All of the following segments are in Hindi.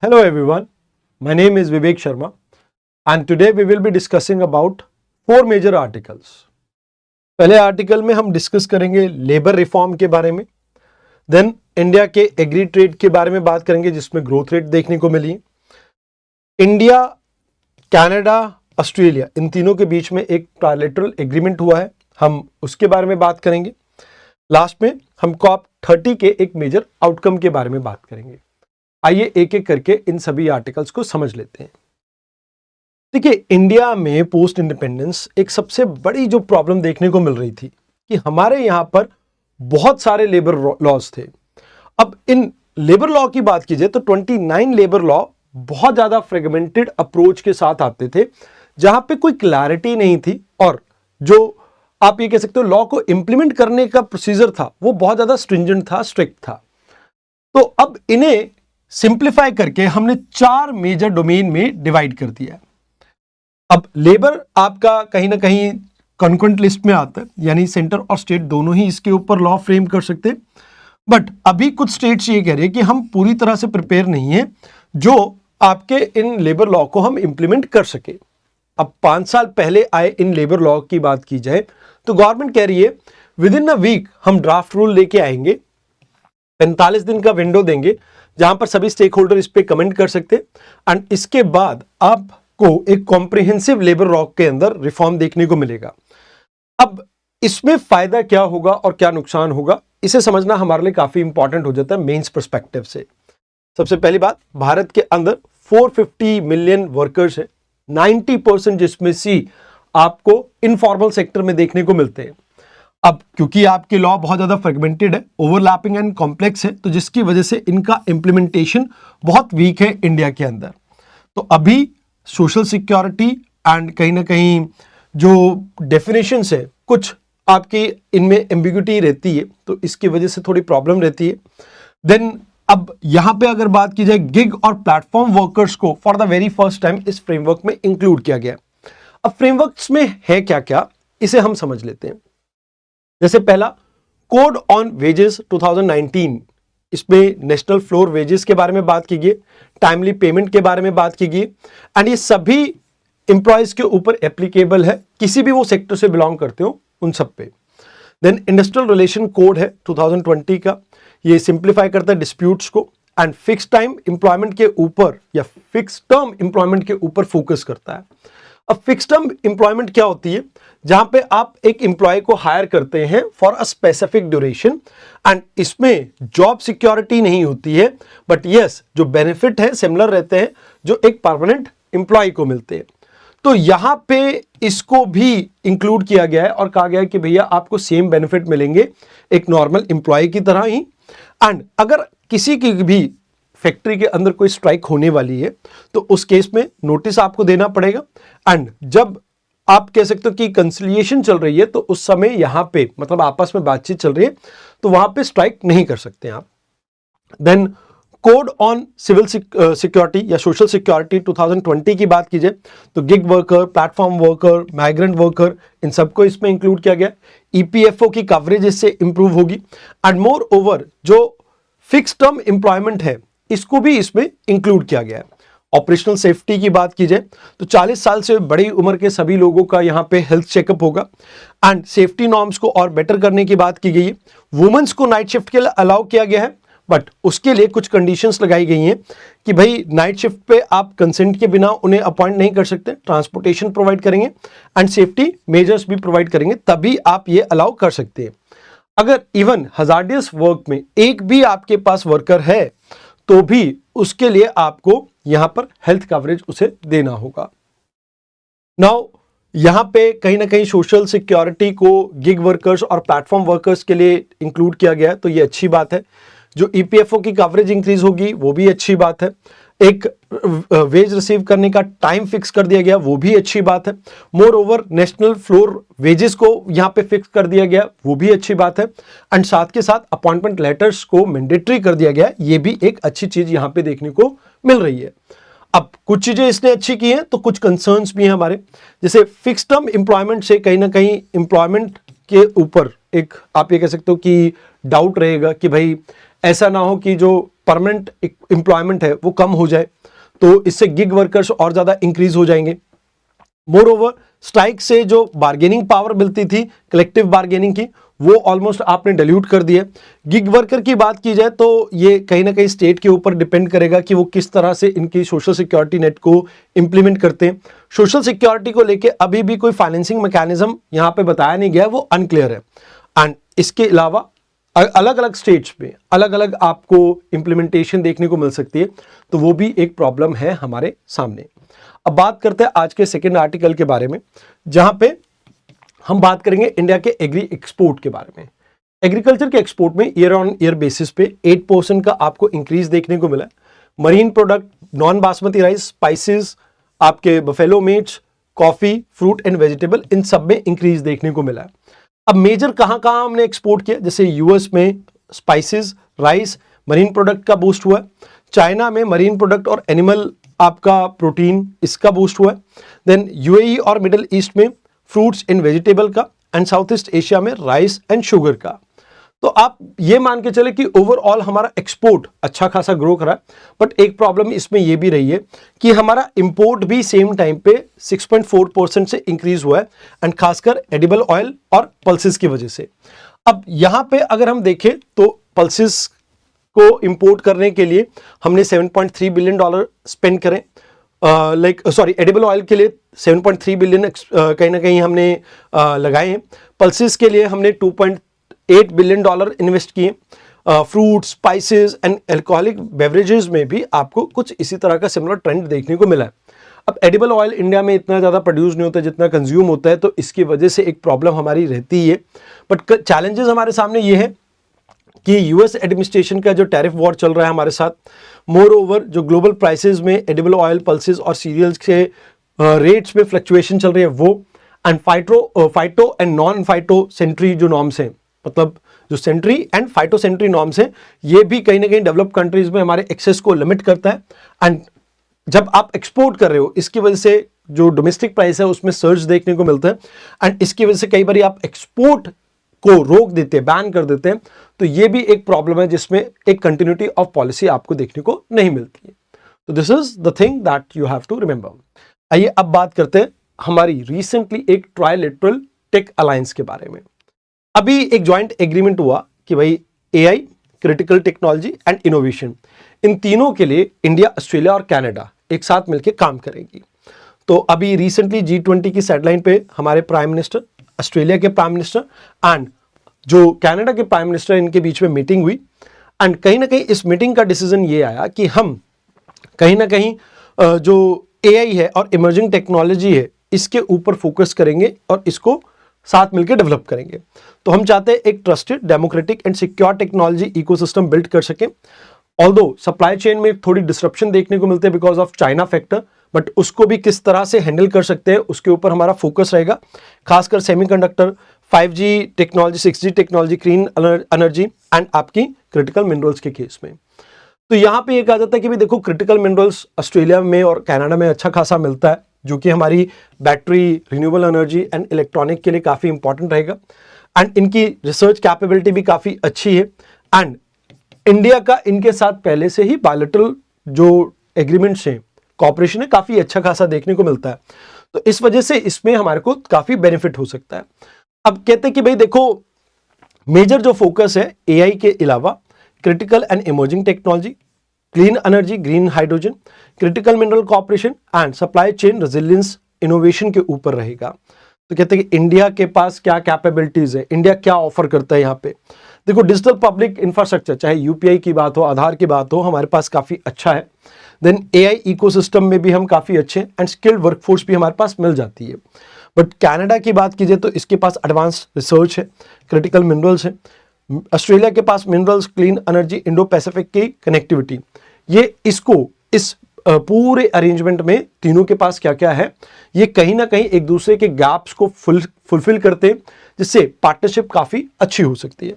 Hello everyone, my name is Vivek Sharma and today we will be discussing about four major articles. पहले आर्टिकल में हम डिस्कस करेंगे लेबर रिफॉर्म के बारे में, देन इंडिया के एग्री ट्रेड के बारे में बात करेंगे जिसमें ग्रोथ रेट देखने को मिली, इंडिया, कनाडा, ऑस्ट्रेलिया इन तीनों के बीच में एक ट्राइलेटरल एग्रीमेंट हुआ है, हम उसके बारे में बात करेंगे। लास्ट में हम COP30 के एक मेजर आउटकम के बारे में बात करेंगे। आइए एक एक करके इन सभी आर्टिकल्स को समझ लेते हैं। देखिए, इंडिया में पोस्ट इंडिपेंडेंस एक सबसे बड़ी जो प्रॉब्लम देखने को मिल रही थी कि हमारे यहां पर बहुत सारे लेबर लॉज थे। अब इन लेबर लॉ की बात कीजिए तो 29 लेबर लॉ बहुत ज्यादा फ्रेगमेंटेड अप्रोच के साथ आते थे, जहां पे कोई क्लैरिटी नहीं थी और जो आप ये कह सकते हो लॉ को इंप्लीमेंट करने का प्रोसीजर था वो बहुत ज्यादा स्ट्रिंजेंट था, स्ट्रिक्ट था। तो अब इन्हें सिंप्लीफाई करके हमने 4 मेजर डोमेन में डिवाइड कर दिया है। अब लेबर आपका कहीं ना कहीं कॉन्करेंट लिस्ट में आता है, यानी सेंटर और स्टेट दोनों ही इसके ऊपर लॉ फ्रेम कर सकते हैं। बट अभी कुछ स्टेट्स ये कह रहे हैं कि हम पूरी तरह से प्रिपेयर नहीं है जो आपके इन लेबर लॉ को हम इंप्लीमेंट कर सके। अब 5 साल पहले आए इन लेबर लॉ की बात की जाए तो गवर्नमेंट कह रही है विद इन अ वीक हम ड्राफ्ट रूल लेके आएंगे, 45 दिन का विंडो देंगे जहां पर सभी स्टेक होल्डर इस पे कमेंट कर सकते हैं एंड इसके बाद आपको एक कॉम्प्रिहेंसिव लेबर लॉ के अंदर रिफॉर्म देखने को मिलेगा। अब इसमें फायदा क्या होगा और क्या नुकसान होगा, इसे समझना हमारे लिए काफी इंपॉर्टेंट हो जाता है मेंस पर्सपेक्टिव से। सबसे पहली बात, भारत के अंदर 450 मिलियन वर्कर्स हैं, 90% जिसमें से आपको इनफॉर्मल सेक्टर में देखने को मिलते हैं। अब क्योंकि आपके लॉ बहुत ज्यादा फ्रेगमेंटेड है, ओवरलैपिंग एंड कॉम्प्लेक्स है, तो जिसकी वजह से इनका इंप्लीमेंटेशन बहुत वीक है इंडिया के अंदर। तो अभी सोशल सिक्योरिटी एंड कहीं ना कहीं जो डेफिनेशंस है कुछ आपकी इनमें एम्बिग्यूटी रहती है, तो इसकी वजह से थोड़ी प्रॉब्लम रहती है। देन अब यहां पे अगर बात की जाए गिग और प्लेटफॉर्म वर्कर्स को for the very first time इस फ्रेमवर्क में इंक्लूड किया गया। अब फ्रेमवर्क्स में है क्या क्या, इसे हम समझ लेते हैं। जैसे पहला, कोड ऑन वेजेस 2019, इसमें नेशनल फ्लोर वेजेस के बारे में बात की गई, टाइमली पेमेंट के बारे में बात की गई एंड ये सभी एम्प्लॉयज के ऊपर एप्लीकेबल है, किसी भी वो सेक्टर से बिलोंग करते हो उन सब पे। देन इंडस्ट्रियल रिलेशन कोड है 2020 का, ये सिंप्लीफाई करता है डिस्प्यूट्स को एंड फिक्स टाइम एम्प्लॉयमेंट के ऊपर या फिक्स टर्म एम्प्लॉयमेंट के ऊपर फोकस करता है। अब फिक्स टर्म एम्प्लॉयमेंट क्या होती है, जहां पे आप एक एम्प्लॉय को हायर करते हैं for a specific duration and इसमें जॉब सिक्योरिटी नहीं होती है, बट यस जो बेनिफिट है सिमिलर रहते हैं जो एक परमानेंट एम्प्लॉय को मिलते हैं। तो यहां पे इसको भी इंक्लूड किया गया है और कहा गया है कि भैया आपको सेम बेनिफिट मिलेंगे एक नॉर्मल एम्प्लॉय की तरह ही। एंड अगर किसी की भी फैक्ट्री के अंदर कोई स्ट्राइक होने वाली है तो उस केस में नोटिस आपको देना पड़ेगा एंड जब आप कह सकते हो कि कंसिलिएशन चल रही है तो उस समय यहां पे मतलब आपस में बातचीत चल रही है तो वहां पे स्ट्राइक नहीं कर सकते आप। Then code on civil security या सोशल सिक्योरिटी 2020 की बात कीजिए तो gig worker, platform worker, migrant worker इन सबको इसमें इंक्लूड किया गया। ईपीएफओ की कवरेज इससे इंप्रूव होगी एंड मोर ओवर जो फिक्स टर्म एम्प्लॉयमेंट है इसको भी इसमें इंक्लूड किया गया है। ऑपरेशनल सेफ्टी की बात की जाए तो 40 साल से बड़ी उम्र के सभी लोगों का यहां पे हेल्थ चेकअप होगा एंड सेफ्टी नॉर्म्स को और बेटर करने की बात की गई है। वुमेन्स को नाइट शिफ्ट के लिए अलाउ किया गया है, बट उसके लिए कुछ कंडीशंस लगाई गई हैं कि भाई नाइट शिफ्ट पे आप कंसेंट के बिना उन्हें अपॉइंट नहीं कर सकते, ट्रांसपोर्टेशन प्रोवाइड करेंगे एंड सेफ्टी मेजर्स भी प्रोवाइड करेंगे, तभी आप ये अलाउ कर सकते हैं। अगर इवन हजार्डियस वर्क में एक भी आपके पास वर्कर है तो भी उसके लिए आपको यहां पर हेल्थ कवरेज उसे देना होगा। नाउ यहां पे कहीं ना कहीं सोशल सिक्योरिटी को गिग वर्कर्स और प्लेटफॉर्म वर्कर्स के लिए इंक्लूड किया गया है, तो ये अच्छी बात है। जो ईपीएफओ की कवरेज इंक्रीज होगी वो भी अच्छी बात है। एक वेज रिसीव करने का टाइम फिक्स कर दिया गया, वो भी अच्छी बात है। More over national floor wages को यहां पे फिक्स कर दिया गया, वो भी अच्छी बात है एंड साथ के साथ अपॉइंटमेंट लेटर्स को मैंडेटरी कर दिया गया, ये भी एक अच्छी चीज यहां पे देखने को मिल रही है। अब कुछ चीजें इसने अच्छी की हैं तो कुछ कंसर्न्स भी हैं हमारे, जैसे फिक्स टर्म एम्प्लॉयमेंट से कहीं ना कहीं एम्प्लॉयमेंट के ऊपर एक आप ये कह सकते हो कि डाउट रहेगा कि भाई ऐसा ना हो कि जो परमानेंट एम्प्लॉयमेंट है वो कम हो जाए, तो इससे गिग वर्कर्स और ज़्यादा इंक्रीज हो जाएंगे। मोर ओवर स्ट्राइक से जो बार्गेनिंग पावर मिलती थी कलेक्टिव बार्गेनिंग की, वो ऑलमोस्ट आपने डिल्यूट कर दिया। गिग वर्कर की बात की जाए तो ये कहीं ना कहीं स्टेट के ऊपर डिपेंड करेगा कि वो किस तरह से इनकी सोशल सिक्योरिटी नेट को इंप्लीमेंट करते हैं। सोशल सिक्योरिटी को लेके अभी भी कोई फाइनेंसिंग मैकेनिज्म यहाँ पे बताया नहीं गया, वो अनक्लियर है। एंड इसके अलावा अलग अलग स्टेट्स में अलग अलग आपको इंप्लीमेंटेशन देखने को मिल सकती है, तो वो भी एक प्रॉब्लम है हमारे सामने। अब बात करते हैं आज के सेकेंड आर्टिकल के बारे में, जहां पे हम बात करेंगे इंडिया के एग्री एक्सपोर्ट के बारे में। एग्रीकल्चर के एक्सपोर्ट में ईयर ऑन ईयर बेसिस पे 8% का आपको इंक्रीज देखने को मिला। Marine product, non basmati rice, spices, आपके buffalo meats, coffee, fruit and vegetable, इन सब में इंक्रीज देखने को मिला है। अब मेजर कहां कहां हमने एक्सपोर्ट किया, जैसे यूएस में स्पाइसेस, राइस, मरीन प्रोडक्ट का बूस्ट हुआ है। चाइना में मरीन प्रोडक्ट और एनिमल आपका प्रोटीन, इसका बूस्ट हुआ है। देन यूएई और मिडिल ईस्ट में फ्रूट्स एंड वेजिटेबल का, एंड साउथ ईस्ट एशिया में राइस एंड शुगर का। तो आप ये मान के चले कि ओवरऑल हमारा एक्सपोर्ट अच्छा खासा ग्रो करा है। बट एक प्रॉब्लम इसमें यह भी रही है कि हमारा इंपोर्ट भी सेम टाइम पे 6.4% से इंक्रीज हुआ है, एंड खासकर एडिबल ऑयल और पल्सेस की वजह से। अब यहां पे अगर हम देखें तो पल्सेस को इंपोर्ट करने के लिए हमने $7.3 बिलियन स्पेंड करें, एडिबल ऑयल के लिए 7.3 बिलियन कहीं ना कहीं हमने लगाए हैं। पल्सेस के लिए हमने $2.8 बिलियन इन्वेस्ट किए। Fruit, spices and alcoholic beverages में भी आपको कुछ इसी तरह का सिमिलर ट्रेंड देखने को मिला है। अब एडिबल ऑयल इंडिया में इतना ज़्यादा प्रोड्यूस नहीं होता जितना कंज्यूम होता है, तो इसकी वजह से एक प्रॉब्लम हमारी रहती है। बट चैलेंजेस हमारे सामने ये है कि यूएस एडमिनिस्ट्रेशन का जो टैरिफ वॉर चल रहा है हमारे साथ, मोर ओवर जो ग्लोबल प्राइसेस में एडिबल ऑयल, पल्सेस और सीरियल्स के रेट्स में फ्लक्चुएशन चल रही है वो, and phyto and non phyto sanitary जो नॉर्म्स हैं, मतलब जो sanitary and phyto sanitary norms हैं, ये भी कहीं ना कहीं डेवलप्ड कंट्रीज में हमारे एक्सेस को लिमिट करता है। एंड जब आप एक्सपोर्ट कर रहे हो, इसकी वजह से जो डोमेस्टिक प्राइस है उसमें सर्ज देखने को मिलता है, एंड इसकी वजह से कई बार आप एक्सपोर्ट को रोक देते हैं, बैन कर देते हैं। तो ये भी एक प्रॉब्लम है जिसमें एक कंटिन्यूटी ऑफ पॉलिसी आपको देखने को नहीं मिलती है। तो this is the thing that you have to remember. आइए अब बात करते हैं हमारी रिसेंटली एक ट्राइलेटरल टेक अलायंस के बारे में। अभी एक जॉइंट एग्रीमेंट हुआ कि भाई AI, critical technology and innovation, इन तीनों के लिए इंडिया, ऑस्ट्रेलिया और कनाडा एक साथ मिलकर काम करेंगी। तो अभी रिसेंटली G20 की साइडलाइन पे हमारे प्राइम मिनिस्टर, ऑस्ट्रेलिया के प्राइम मिनिस्टर एंड जो कनाडा के प्राइम मिनिस्टर, इनके बीच में मीटिंग हुई। एंड कहीं ना कहीं इस मीटिंग का डिसीजन ये आया कि हम कहीं ना कहीं जो एआई है और इमर्जिंग टेक्नोलॉजी है, इसके ऊपर फोकस करेंगे और इसको साथ मिलकर डेवलप करेंगे। तो हम चाहते हैं एक trusted, democratic and secure technology ecosystem build कर सकें। ऑल्दो सप्लाई चेन में थोड़ी डिसरप्शन देखने को मिलते हैं because of China factor, but उसको भी किस तरह से हैंडल कर सकते हैं उसके ऊपर हमारा फोकस रहेगा, खासकर semiconductor, 5G technology, 6G technology, clean energy and आपकी क्रिटिकल मिनरल्स के केस में। तो यहाँ पे ये कहा जाता है कि भाई देखो, क्रिटिकल मिनरल्स ऑस्ट्रेलिया में और कनाडा में अच्छा खासा मिलता है, जो कि हमारी battery, renewable energy and electronic के लिए काफ़ी इंपॉर्टेंट रहेगा। एंड इनकी रिसर्च कैपेबिलिटी भी काफ़ी अच्छी है। एंड इंडिया का इनके साथ पहले से ही बायलैटरल जो एग्रीमेंट्स हैं, कॉपरेशन है, काफ़ी अच्छा खासा देखने को मिलता है। तो इस वजह से इसमें हमारे को काफ़ी बेनिफिट हो सकता है। अब कहते हैं कि भाई देखो, मेजर जो फोकस है एआई के अलावा critical and emerging technology, clean energy, green hydrogen, critical mineral cooperation and supply chain resilience innovation के ऊपर रहेगा। तो कहते हैं कि इंडिया के पास क्या कैपेबिलिटीज है, इंडिया क्या ऑफर करता है। यहाँ पे देखो, डिजिटल पब्लिक इंफ्रास्ट्रक्चर, चाहे यूपीआई की बात हो, आधार की बात हो, हमारे पास काफ़ी अच्छा है। देन एआई इकोसिस्टम में भी हम काफ़ी अच्छे हैं एंड स्किल्ड वर्कफोर्स भी हमारे पास मिल जाती है। बट कनाडा की बात कीजिए तो इसके पास एडवांस रिसर्च है, क्रिटिकल मिनरल्स है। ऑस्ट्रेलिया के पास minerals, clean energy, Indo Pacific की कनेक्टिविटी, ये इसको इस पूरे अरेंजमेंट में तीनों के पास क्या क्या है, ये कहीं ना कहीं एक दूसरे के गैप्स को फुलफिल करते हैं, जिससे पार्टनरशिप काफ़ी अच्छी हो सकती है।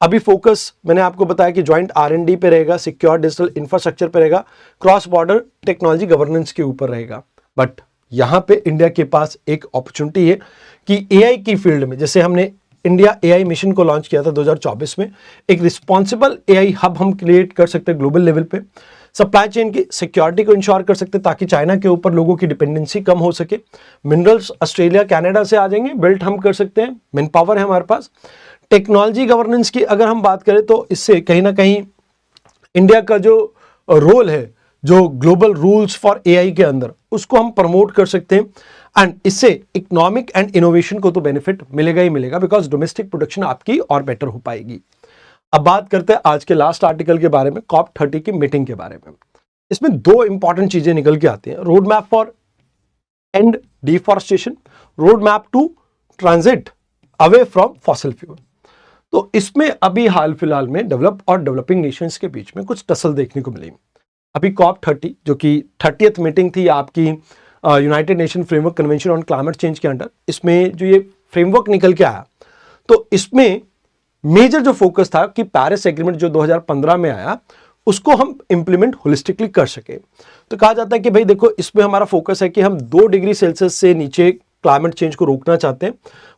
अभी फोकस मैंने आपको बताया कि जॉइंट R&D पे रहेगा, सिक्योर डिजिटल इंफ्रास्ट्रक्चर पे रहेगा, क्रॉस बॉर्डर टेक्नोलॉजी गवर्नेंस के ऊपर रहेगा। बट यहाँ पे इंडिया के पास एक अपॉर्चुनिटी है कि एआई की फील्ड में, जैसे हमने इंडिया एआई मिशन को लॉन्च किया था 2024 में। एक रिस्पॉन्सिबल एआई हब हम क्रिएट कर सकते हैं ग्लोबल लेवल पे। सप्लाई चेन की सिक्योरिटी को इंश्योर कर सकते हैं ताकि चाइना के ऊपर लोगों की डिपेंडेंसी कम हो सके। मिनरल्स ऑस्ट्रेलिया कनाडा से आ जाएंगे, बिल्ट हम कर सकते हैं, मैन पावर है हमारे पास। टेक्नोलॉजी गवर्नेंस की अगर हम बात करें तो इससे कहीं ना कहीं इंडिया का जो रोल है, जो ग्लोबल रूल्स फॉर एआई के अंदर, उसको हम प्रमोट कर सकते हैं। एंड इससे इकोनॉमिक एंड इनोवेशन को तो बेनिफिट मिलेगा ही मिलेगा, बिकॉज डोमेस्टिक प्रोडक्शन आपकी और बेटर हो पाएगी। अब बात करते हैं आज के लास्ट आर्टिकल के बारे में, COP30 की मीटिंग के बारे में। इसमें दो इंपॉर्टेंट चीजें निकल के आती हैं, road map for end deforestation, road map to transit away from fossil fuel. तो इसमें अभी हाल फिलहाल में डेवलप और डेवलपिंग नेशंस के बीच में कुछ टसल देखने को मिली। अभी COP30 जो कि 30th मीटिंग थी आपकी United nation framework convention on climate change के अंडर, इसमें जो ये फ्रेमवर्क निकल के आया, तो इसमें मेजर जो फोकस था कि पेरिस एग्रीमेंट जो 2015 में आया उसको हम इंप्लीमेंट होलिस्टिकली कर सके। तो कहा जाता है कि भाई देखो, इसमें हमारा फोकस है कि हम 2 डिग्री सेल्सियस से नीचे क्लाइमेट चेंज को रोकना चाहते हैं,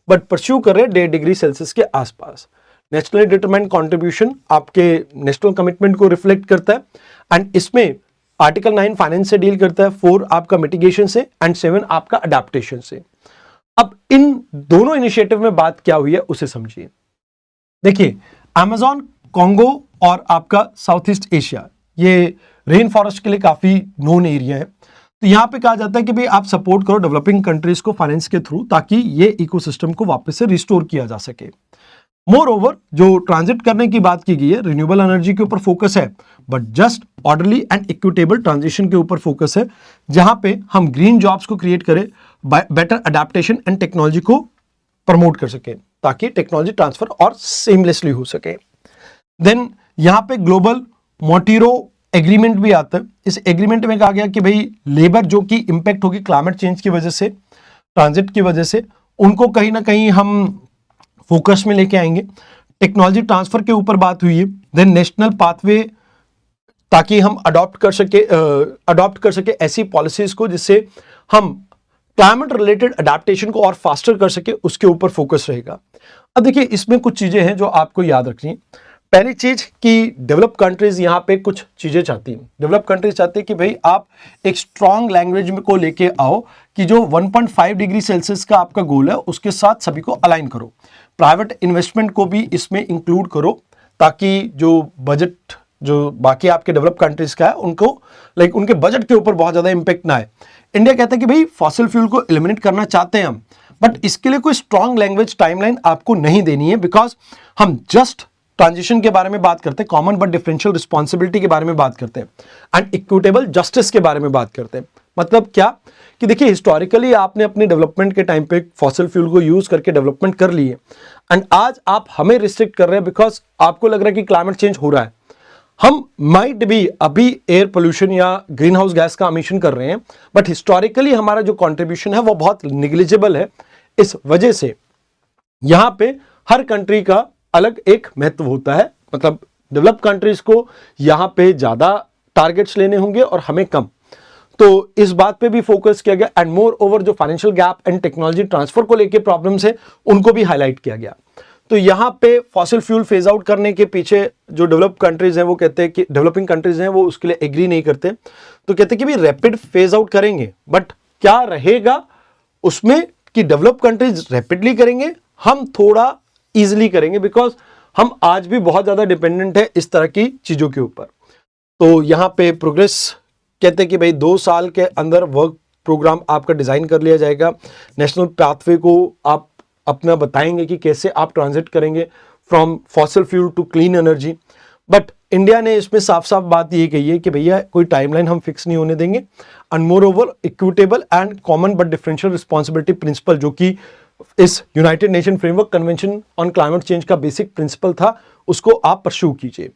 बट परस्यू कर रहे हैं 1.5 डिग्री सेल्सियस के आसपास। नेशनली डिटरमाइंड कंट्रीब्यूशन आपके नेशनल कमिटमेंट को रिफ्लेक्ट करता है। एंड इसमें आर्टिकल 9 फाइनेंस से डील करता है, 4 आपका मिटिगेशन से एंड 7 आपका अडेप्टेशन से। अब इन दोनों इनिशिएटिव में बात क्या हुई है उसे समझिए। देखिए, अमेज़न, कॉन्गो और आपका साउथ ईस्ट एशिया, ये रेन फॉरेस्ट के लिए काफी नोन एरिया है। तो यहां पे कहा जाता है कि भाई आप सपोर्ट करो डेवलपिंग कंट्रीज को फाइनेंस के थ्रू, ताकि ये इकोसिस्टम को वापस से रिस्टोर किया जा सके। मोर ओवर, जो ट्रांजिट करने की बात की गई है, रिन्यूएबल एनर्जी के ऊपर फोकस है, but just orderly and equitable transition के ऊपर फोकस है, जहां पे हम ग्रीन जॉब्स को क्रिएट करें, बेटर अडेप्टेशन एंड टेक्नोलॉजी को प्रमोट कर सके, ताकि टेक्नोलॉजी ट्रांसफर और सेमलेसली हो सके। देन यहां पे ग्लोबल मोंटीरो एग्रीमेंट भी आता है। इस एग्रीमेंट में कहा गया कि भाई लेबर जो कि इंपैक्ट होगी क्लाइमेट चेंज की वजह से, ट्रांजिट की वजह से, उनको कहीं ना कहीं हम फोकस में लेके आएंगे। टेक्नोलॉजी ट्रांसफर के ऊपर बात हुई है। देन नेशनल पाथवे, ताकि हम अडॉप्ट कर सके ऐसी पॉलिसीज को जिससे हम क्लाइमेट रिलेटेड अडेप्टेशन को और फास्टर कर सके, उसके ऊपर फोकस रहेगा। अब देखिए, इसमें कुछ चीजें हैं जो आपको याद रखनी है। पहली चीज कि डेवलप कंट्रीज यहां पे कुछ चीजें चाहती हैं। डेवलप कंट्रीज चाहती है कि भाई आप एक स्ट्रॉन्ग लैंग्वेज में को लेके आओ कि जो 1.5 डिग्री सेल्सियस का आपका गोल है उसके साथ सभी को अलाइन करो। प्राइवेट इन्वेस्टमेंट को भी इसमें इंक्लूड करो, ताकि जो बजट जो बाकी आपके डेवलप कंट्रीज का है उनको उनके बजट के ऊपर बहुत ज्यादा इंपैक्ट ना आए। इंडिया कहता है कि भाई फॉसिल फ्यूल को एलिमिनेट करना चाहते हैं हम, बट इसके लिए कोई स्ट्रॉन्ग लैंग्वेज टाइमलाइन आपको नहीं देनी है, बिकॉज हम जस्ट ट्रांजिशन के बारे में बात करते हैं, कॉमन बट डिफरेंशियल रिस्पॉन्सिबिलिटी के बारे में बात करते हैं, एंड इक्विटेबल जस्टिस के बारे में बात करते हैं। मतलब क्या कि देखिए, हिस्टोरिकली आपने अपने डेवलपमेंट के टाइम पे फॉसिल फ्यूल को यूज करके डेवलपमेंट कर ली है, एंड आज आप हमें रिस्ट्रिक्ट कर रहे हैं बिकॉज आपको लग रहा है कि क्लाइमेट चेंज हो रहा है। हम माइट भी अभी एयर पोल्यूशन या ग्रीन हाउस गैस का एमिशन कर रहे हैं, बट हिस्टोरिकली हमारा जो कंट्रीब्यूशन है वो बहुत निग्लिजिबल है। इस वजह से यहां पे हर कंट्री का अलग एक महत्व होता है। मतलब डेवलप कंट्रीज को यहां पे ज्यादा टारगेट्स लेने होंगे और हमें कम। तो इस बात पे भी फोकस किया गया, एंड मोर ओवर जो financial gap and technology transfer को लेके प्रॉब्लम्स है उनको भी हाईलाइट किया गया। तो यहां पे फॉसिल फ्यूल फेज आउट करने के पीछे जो डेवलप कंट्रीज हैं वो कहते हैं कि डेवलपिंग कंट्रीज हैं वो उसके लिए एग्री नहीं करते। तो कहते हैं कि भी रैपिड फेज आउट करेंगे, बट क्या रहेगा उसमें कि डेवलप कंट्रीज रैपिडली करेंगे, हम थोड़ा इजिली करेंगे, बिकॉज हम आज भी बहुत ज्यादा डिपेंडेंट है इस तरह की चीजों के ऊपर। तो यहां पे प्रोग्रेस कहते हैं कि भाई 2 साल के अंदर वर्क प्रोग्राम आपका डिजाइन कर लिया जाएगा। नेशनल पाथवे को आप अपना बताएंगे कि कैसे आप ट्रांजिट करेंगे from fossil fuel to clean energy. But India ने इसमें साफ साफ बात ये कही है कि भैया कोई टाइमलाइन हम फिक्स नहीं होने देंगे, and moreover equitable and common but differential responsibility principle, जो कि इस united nation framework convention on climate change का बेसिक प्रिंसिपल था, उसको आप परस्यू कीजिए।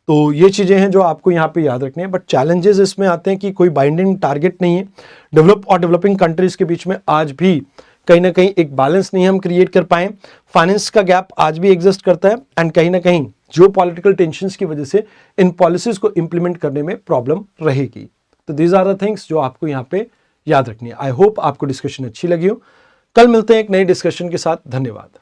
तो ये चीजें हैं जो आपको यहाँ पे याद रखनी है। बट चैलेंजेस इसमें आते हैं कि कोई बाइंडिंग टारगेट नहीं है। डेवलप और डेवलपिंग कंट्रीज के बीच में आज भी कहीं ना कहीं एक बैलेंस नहीं हम क्रिएट कर पाए। फाइनेंस का गैप आज भी एग्जिस्ट करता है, एंड कहीं ना कहीं जियो पॉलिटिकल टेंशंस की वजह से इन पॉलिसीज को इंप्लीमेंट करने में प्रॉब्लम रहेगी। तो दीज आर द थिंग्स जो आपको यहाँ पे याद रखनी है। आई होप आपको डिस्कशन अच्छी लगी हो। कल मिलते हैं एक नई डिस्कशन के साथ। धन्यवाद।